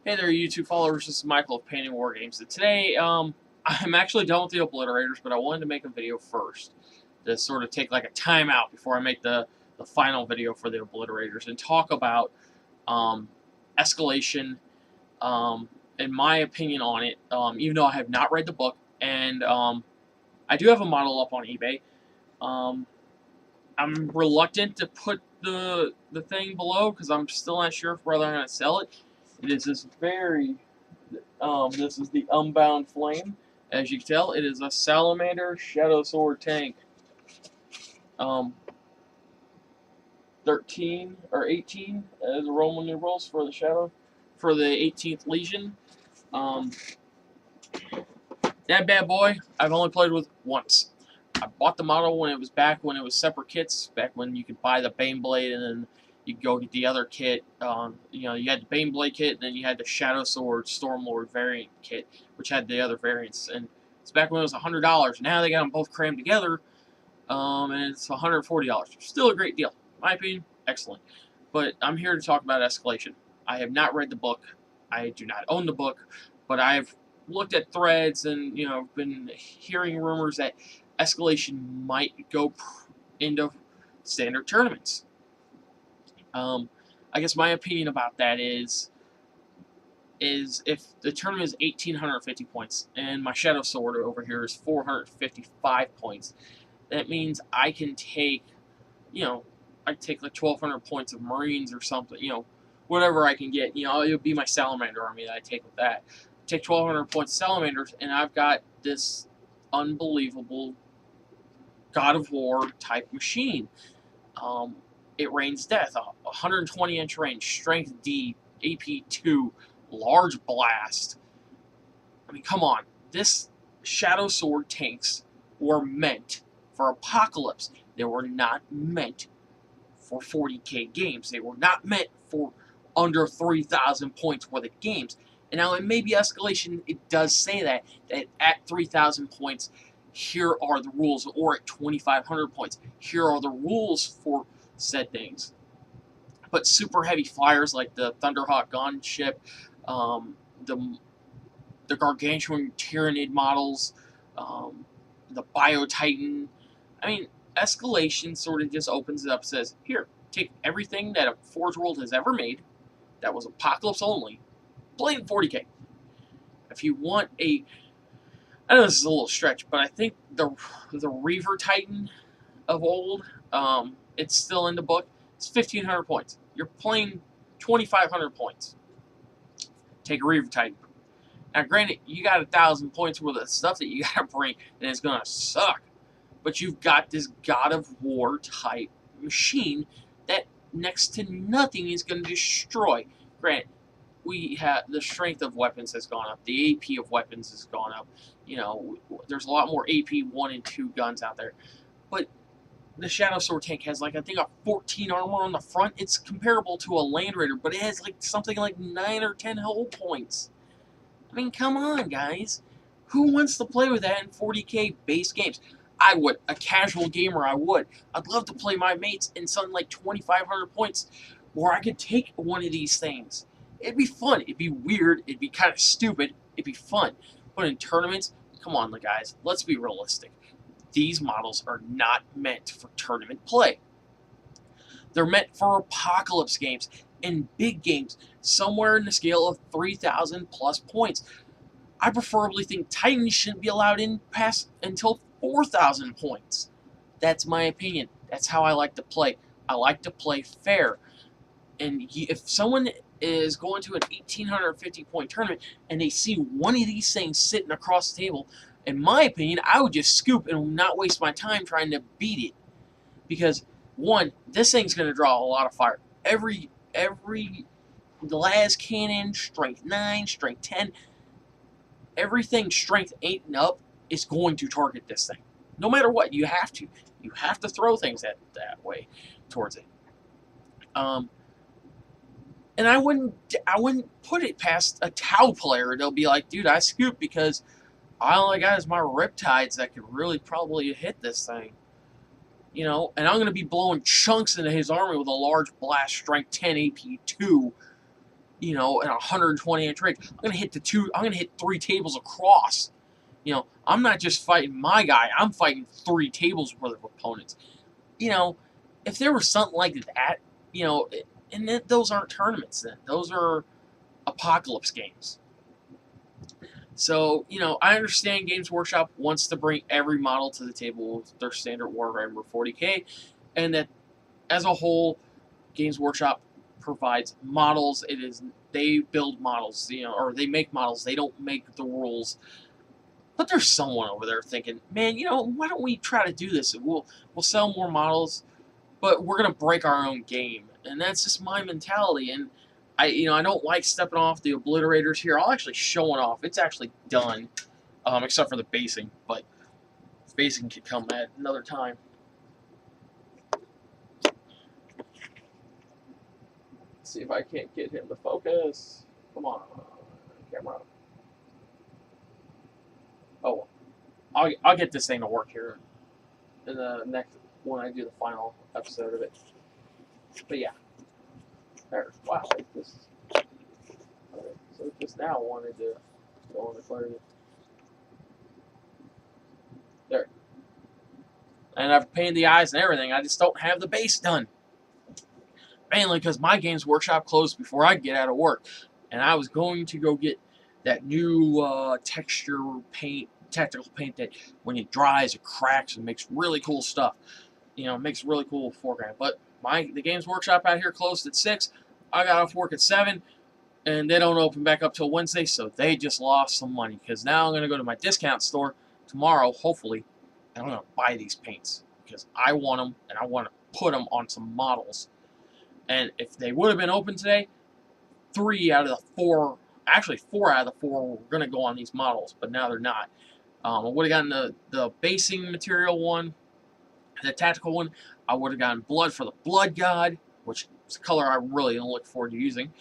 Hey there, YouTube followers. This is Michael of Painting War Games. And today, I'm actually done with the obliterators, but I wanted to make a video first to sort of take like a timeout before I make the final video for the obliterators and talk about Escalation, and my opinion on it. Even though I have not read the book, and I do have a model up on eBay. I'm reluctant to put the thing below because I'm still not sure whether I'm going to sell it. It is this this is the Unbound Flame. As you can tell, it is a Salamander Shadow Sword tank. 13 or 18 as the Roman numerals for the Shadow, for the 18th Legion. That bad boy, I've only played with once. I bought the model when it was separate kits, back when you could buy the Baneblade and then you could go get the other kit. You had the Baneblade kit, and then you had the Shadow Sword Stormlord variant kit, which had the other variants. And it's back when it was $100. Now they got them both crammed together, and it's $140. Still a great deal. In my opinion, excellent. But I'm here to talk about Escalation. I have not read the book. I do not own the book, but I've looked at threads and been hearing rumors that Escalation might go into standard tournaments. I guess my opinion about that is if the tournament is 1,850 points and my Shadow Sword over here is 455 points, that means I can take, I take like 1,200 points of Marines or something, whatever I can get. It'll be my Salamander army that I take with that. Take 1,200 points of Salamanders, and I've got this unbelievable God of War type machine. It rains death, 120-inch range, strength D, AP 2, large blast. I mean, come on. This Shadow Sword tanks were meant for Apocalypse. They were not meant for 40k games. They were not meant for under 3,000 points worth of games. And now, it may be Escalation, it does say that at 3,000 points, here are the rules, or at 2,500 points, here are the rules for said things. But super heavy flyers like the Thunderhawk gunship, the gargantuan Tyranid models, the Bio Titan. I mean, Escalation sort of just opens it up and says, here, take everything that a Forge World has ever made that was Apocalypse only, play in 40k. If you want I know this is a little stretch, but I think the Reaver Titan of old, it's still in the book. It's 1,500 points. You're playing 2,500 points. Take a Reaver Titan. Now, granted, you got 1,000 points worth of stuff that you got to bring, and it's gonna suck. But you've got this God of War type machine that next to nothing is going to destroy. Granted, we have the strength of weapons has gone up. The AP of weapons has gone up. There's a lot more AP 1 and 2 guns out there. But the Shadow Sword tank has, I think, a 14 armor on the front. It's comparable to a Land Raider, but it has, something like 9 or 10 hull points. I mean, come on, guys. Who wants to play with that in 40k base games? I would. A casual gamer, I would. I'd love to play my mates in something like 2,500 points where I could take one of these things. It'd be fun. It'd be weird. It'd be kind of stupid. It'd be fun. But in tournaments, come on, guys. Let's be realistic. These models are not meant for tournament play. They're meant for Apocalypse games and big games, somewhere in the scale of 3,000 plus points. I preferably think Titans shouldn't be allowed in past until 4,000 points. That's my opinion. That's how I like to play. I like to play fair. And if someone is going to an 1,850 point tournament and they see one of these things sitting across the table, in my opinion, I would just scoop and not waste my time trying to beat it. Because, one, this thing's going to draw a lot of fire. Every las cannon, strength 9, strength 10, everything strength 8 and up is going to target this thing. No matter what, you have to. You have to throw things that way towards it. And I wouldn't put it past a Tau player. They'll be like, dude, I scooped because I only got is my Riptides that could really probably hit this thing. And I'm going to be blowing chunks into his army with a large blast, strength 10 AP 2. you know, at 120-inch range. I'm gonna hit 3 tables across. You know, I'm not just fighting my guy. I'm fighting 3 tables worth of opponents. You know, if there was something like that, you know, and those aren't tournaments then. Those are apocalypse games. So, you know, I understand Games Workshop wants to bring every model to the table with their standard Warhammer 40K, and that as a whole, Games Workshop provides models. They build models, you know, or they make models. They don't make the rules. But there's someone over there thinking, man, you know, why don't we try to do this? We'll sell more models, but we're gonna break our own game, and that's just my mentality. And I don't like stepping off the obliterators here. I'll actually show it off. It's actually done, except for the basing, but basing could come at another time. Let's see if I can't get him to focus. Come on, camera. Oh, I'll get this thing to work here in the next when I do the final episode of it. But yeah, there. Wow, this. So just now wanted to go on the clarity. There. And I've painted the eyes and everything. I just don't have the base done. Mainly because my Games Workshop closed before I get out of work. And I was going to go get that new texture paint, tactical paint that when it dries, it cracks and makes really cool stuff. You know, makes really cool foreground. But the Games Workshop out here closed at 6. I got off work at 7. And they don't open back up till Wednesday, so they just lost some money. Because now I'm going to go to my discount store tomorrow, hopefully, and I'm going to buy these paints. Because I want them, and I want to put them on some models. And if they would have been open today, 3 out of the 4, actually 4 out of the 4 were going to go on these models, but now they're not. I would have gotten the basing material one, the tactical one. I would have gotten blood for the Blood God, which is a color I really don't look forward to using.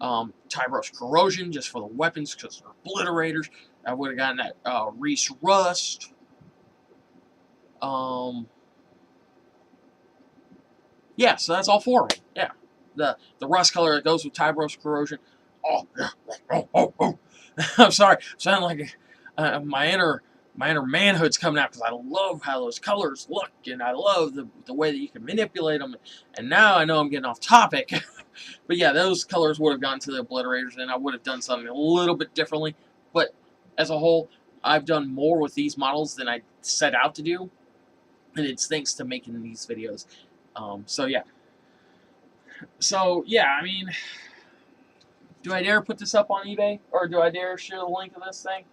Tyros Corrosion, just for the weapons, because they're obliterators. I would have gotten that Reese Rust. Yeah, so that's all 4 of them. Yeah. The rust color that goes with Tyros Corrosion. Oh, yeah. Oh. I'm sorry. I sound like my inner manhood's coming out because I love how those colors look, and I love the way that you can manipulate them. And now I know I'm getting off topic. But yeah, those colors would have gone to the obliterators, and I would have done something a little bit differently. But as a whole, I've done more with these models than I set out to do, and it's thanks to making these videos. So yeah, I mean, do I dare put this up on eBay, or do I dare share the link of this thing?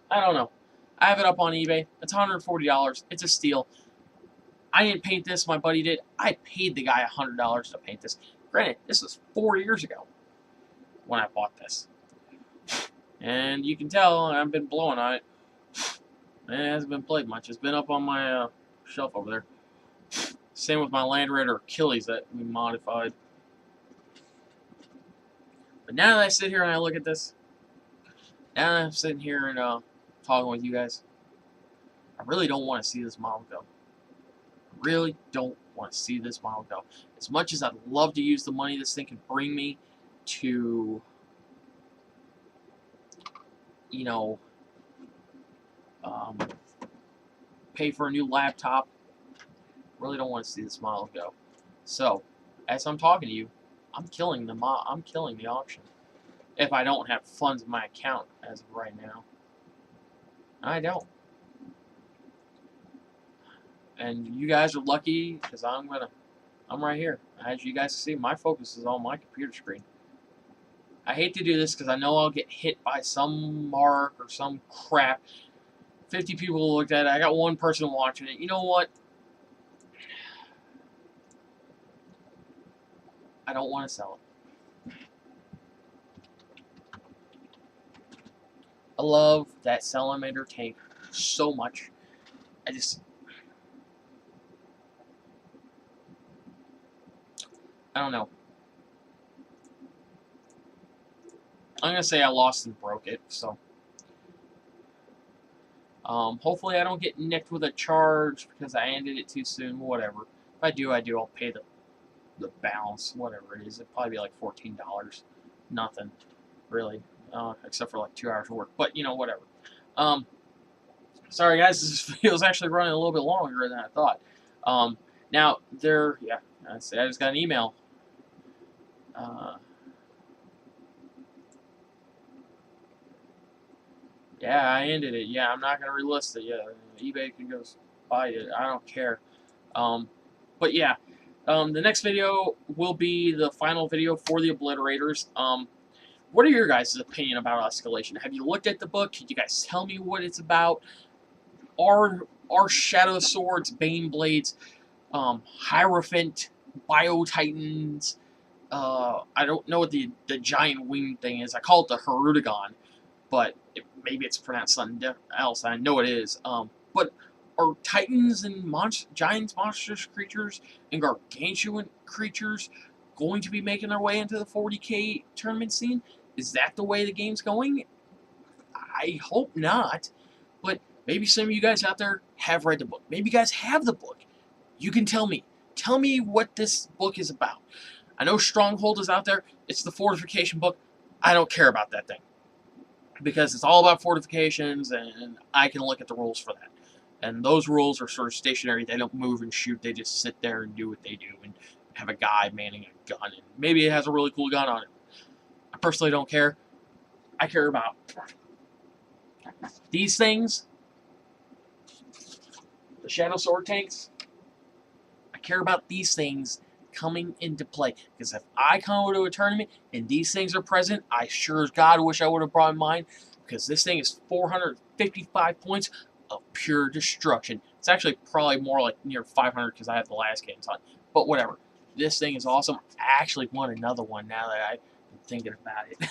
I don't know. I have it up on eBay. It's $140. It's a steal. I didn't paint this. My buddy did. I paid the guy $100 to paint this. Granted, this was 4 years ago when I bought this. And you can tell I've been blowing on it. It hasn't been played much. It's been up on my shelf over there. Same with my Land Raider Achilles that we modified. But now that I sit here and I look at this, now that I'm sitting here and talking with you guys, I really don't want to see this model go. I really don't want to see this model go. As much as I'd love to use the money this thing can bring me to, you know, pay for a new laptop, really don't want to see this model go. So, as I'm talking to you, I'm killing the auction. If I don't have funds in my account as of right now. I don't. And you guys are lucky because I'm right here. As you guys can see, my focus is on my computer screen. I hate to do this because I know I'll get hit by some mark or some crap. 50 people looked at it. I got one person watching it. You know what? I don't want to sell it. I love that Salamander tank so much. I don't know. I'm going to say I lost and broke it, so. Hopefully I don't get nicked with a charge because I ended it too soon, whatever. If I do, I'll pay the balance, whatever it is. It'll probably be like $14. Nothing, really, except for like 2 hours of work. But you know, whatever. Um, Sorry guys, this video is actually running a little bit longer than I thought. Now yeah, I just got an email. Yeah, I ended it. Yeah, I'm not gonna relist it. Yeah, eBay can go buy it. I don't care. Um, but yeah, the next video will be the final video for the Obliterators. What are your guys' opinion about Escalation? Have you looked at the book? Can you guys tell me what it's about? Are Shadow Swords, Bane Blades, Hierophant, Bio Titans? I don't know what the giant wing thing is. I call it the Herudagon, but maybe it's pronounced something else. I know it is. But are Titans and giants, monstrous creatures, and gargantuan creatures going to be making their way into the 40K tournament scene? Is that the way the game's going? I hope not. But maybe some of you guys out there have read the book. Maybe you guys have the book. You can tell me. Tell me what this book is about. I know Stronghold is out there. It's the fortification book. I don't care about that thing, because it's all about fortifications, and I can look at the rules for that. And those rules are sort of stationary. They don't move and shoot. They just sit there and do what they do and have a guy manning a gun. And maybe it has a really cool gun on it. I personally don't care. I care about these things, the Shadow Sword tanks. I care about these things coming into play. Because if I come to a tournament and these things are present, I sure as God wish I would have brought mine. Because this thing is 455 points of pure destruction. It's actually probably more like near 500 because I have the last games on. But whatever. This thing is awesome. I actually want another one now that I've been thinking about it.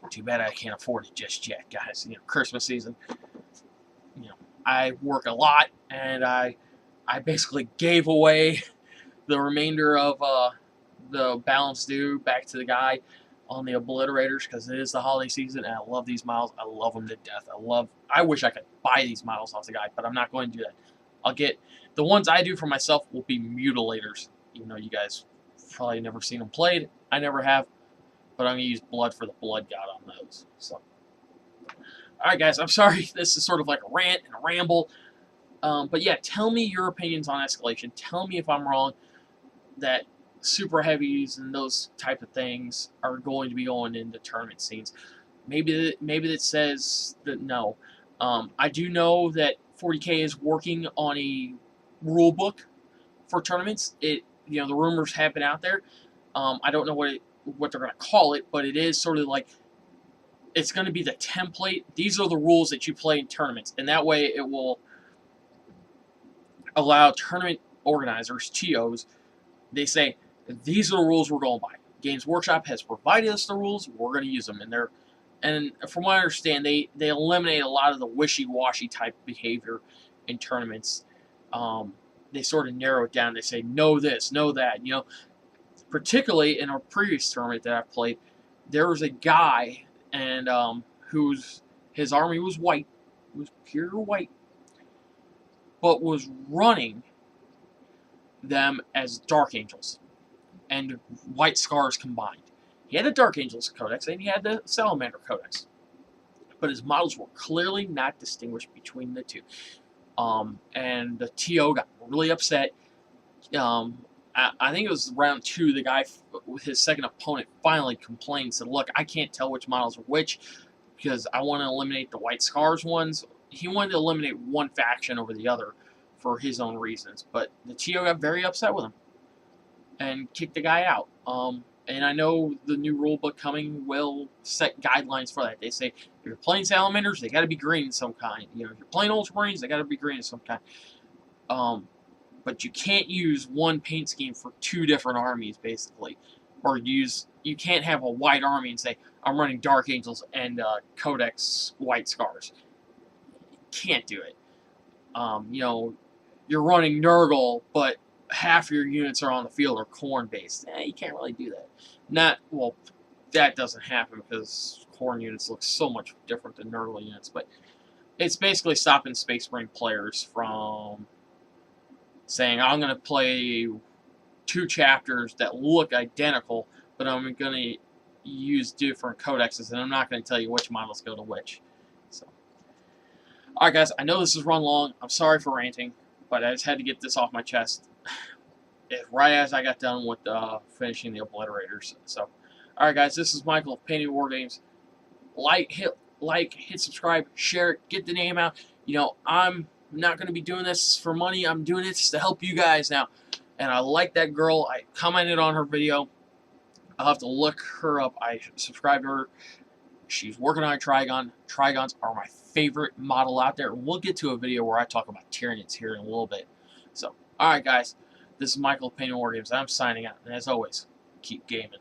Too bad I can't afford it just yet, guys. You know, Christmas season. You know, I work a lot, and I basically gave away the remainder of the balance due back to the guy on the Obliterators, because it is the holiday season, and I love these models. I love them to death. I wish I could buy these models off the guy, but I'm not going to do that. I'll get the ones I do for myself will be Mutilators. Even though you guys probably never seen them played, I never have, but I'm gonna use blood for the blood god on those. So, all right, guys, I'm sorry. This is sort of like a rant and a ramble. But yeah, tell me your opinions on Escalation. Tell me if I'm wrong that super heavies and those type of things are going to be going into tournament scenes. Maybe that says that no. I do know that 40K is working on a rule book for tournaments. The rumors have been out there. I don't know what they're going to call it, but it is sort of like it's going to be the template. These are the rules that you play in tournaments, and that way it will allow tournament organizers, TOs. They say, these are the rules we're going by. Games Workshop has provided us the rules. We're going to use them. And from what I understand, they eliminate a lot of the wishy-washy type behavior in tournaments. They sort of narrow it down. They say, know this, know that. Particularly in a previous tournament that I played, there was a guy and his army was white. It was pure white. But was running them as Dark Angels and White Scars combined. He had the Dark Angels Codex and he had the Salamander Codex, but his models were clearly not distinguished between the two. And the TO got really upset. I think it was round 2, the guy, his second opponent, finally complained and said, look, I can't tell which models are which because I want to eliminate the White Scars ones. He wanted to eliminate one faction over the other for his own reasons, but the TO got very upset with him and kicked the guy out. And I know the new rule book coming will set guidelines for that. They say if you're playing Salamanders, they got to be green of some kind. If you're playing Ultramarines, they got to be green of some kind. But you can't use one paint scheme for 2 different armies, basically. Or you can't have a white army and say, I'm running Dark Angels and Codex White Scars. You can't do it. You're running Nurgle, but half your units are on the field are Khorne based. You can't really do that. That doesn't happen because Khorne units look so much different than Nurgle units. But it's basically stopping Space Marine players from saying, I'm going to play 2 chapters that look identical, but I'm going to use different codexes, and I'm not going to tell you which models go to which. So, all right, guys, I know this has run long. I'm sorry for ranting, but I just had to get this off my chest right as I got done with finishing the Obliterators. So, all right, guys, this is Michael of Painted War Games. Hit subscribe, share it, get the name out. You know, I'm not going to be doing this for money. I'm doing this to help you guys now. And I like that girl. I commented on her video. I'll have to look her up. I subscribed to her. She's working on a Trigon. Trigons are my favorite model out there. We'll get to a video where I talk about Tyranids here in a little bit. So, alright guys, this is Michael of Painted War Games. I'm signing out. And as always, keep gaming.